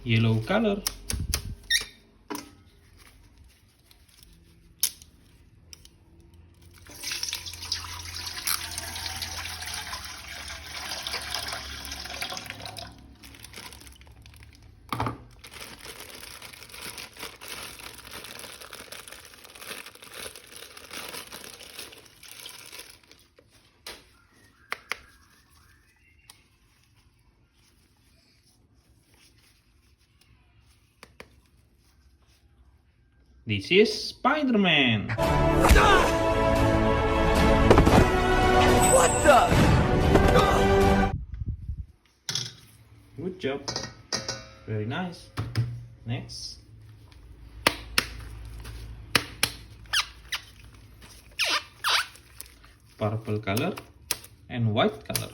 yellow color, this is Spiderman. What the? Good job. Very nice. Next. Purple color and white color.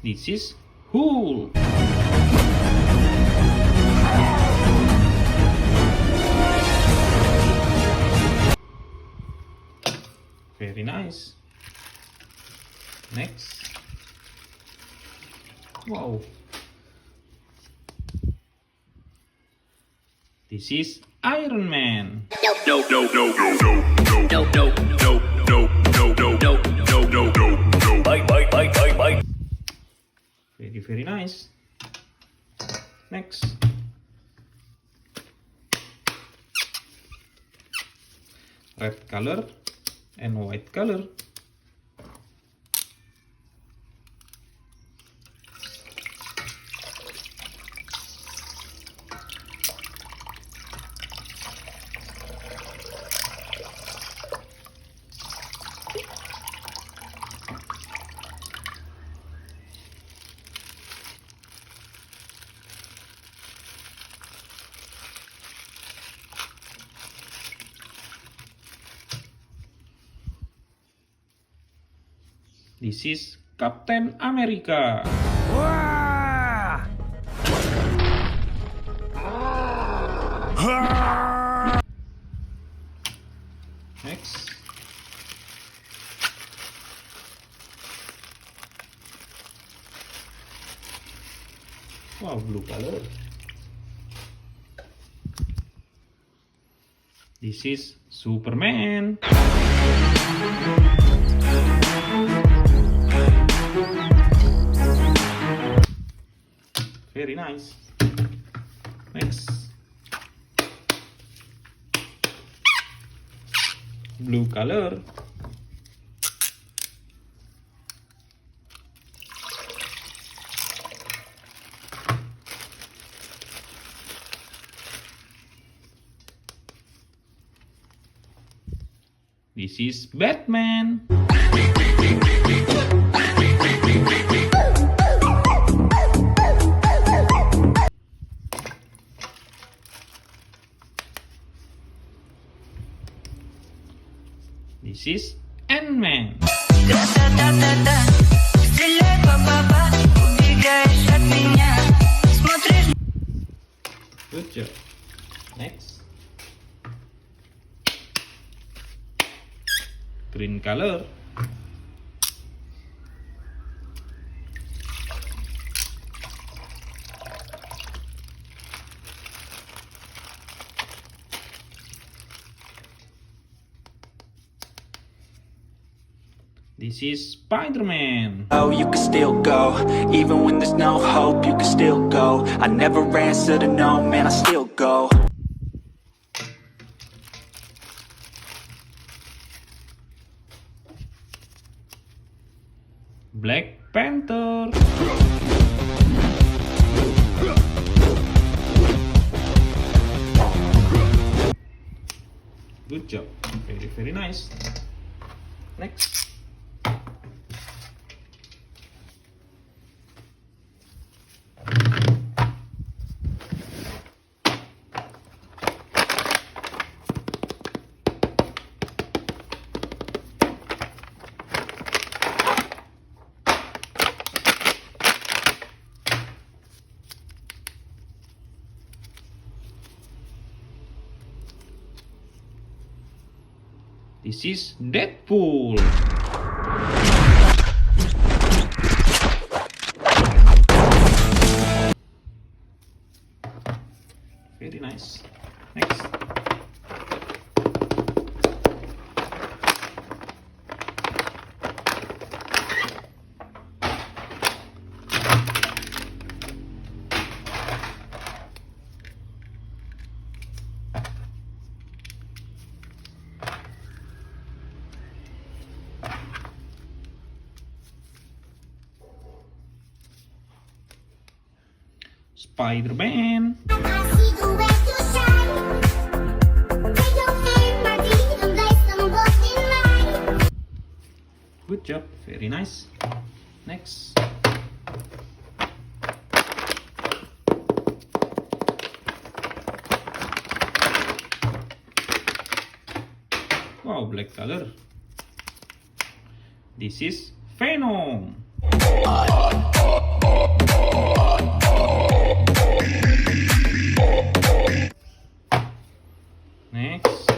This is Hulk. Very nice. Next. Wow. This is Iron Man. No. Bye. Very nice. Next. Red color and white color. This is Captain America. Next. Wow, blue color. This is Superman. Very nice. Next. Blue color. This is Batman. This is Ant-Man. Good job. Next. Green color. This is Spiderman. Oh, you can still go, even when there's no hope, you can still go. I never answer to no, man, I still go. Black Panther. Good job. Very nice. Next. This is Deadpool. Very nice. Next. Spiderman. Good job, very nice. Next. Wow, black color. This is Venom. Next.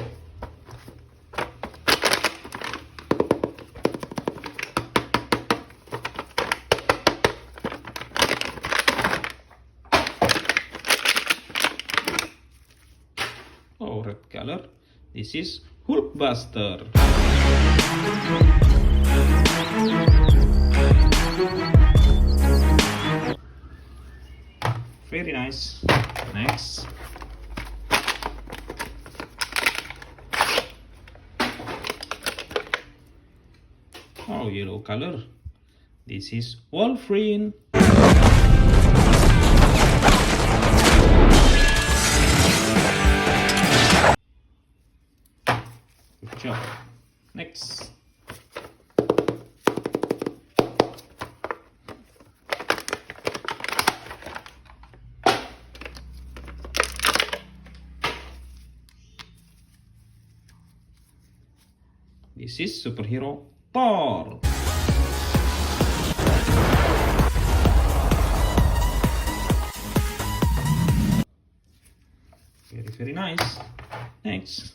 Oh, red color. This is Hulkbuster. Very nice. Next. Oh, yellow color. This is Wolverine. Good job. Next. This is superhero Thor. Very nice. Next.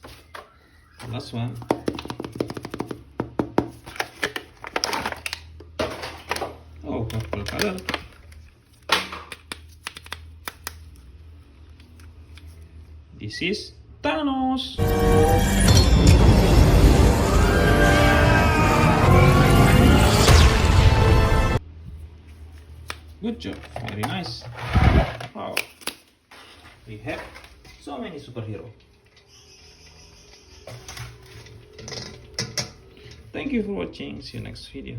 The last one. Oh, purple color. This is Thanos. Good job, very nice. Wow, we have so many superheroes. Thank you for watching. See you next video.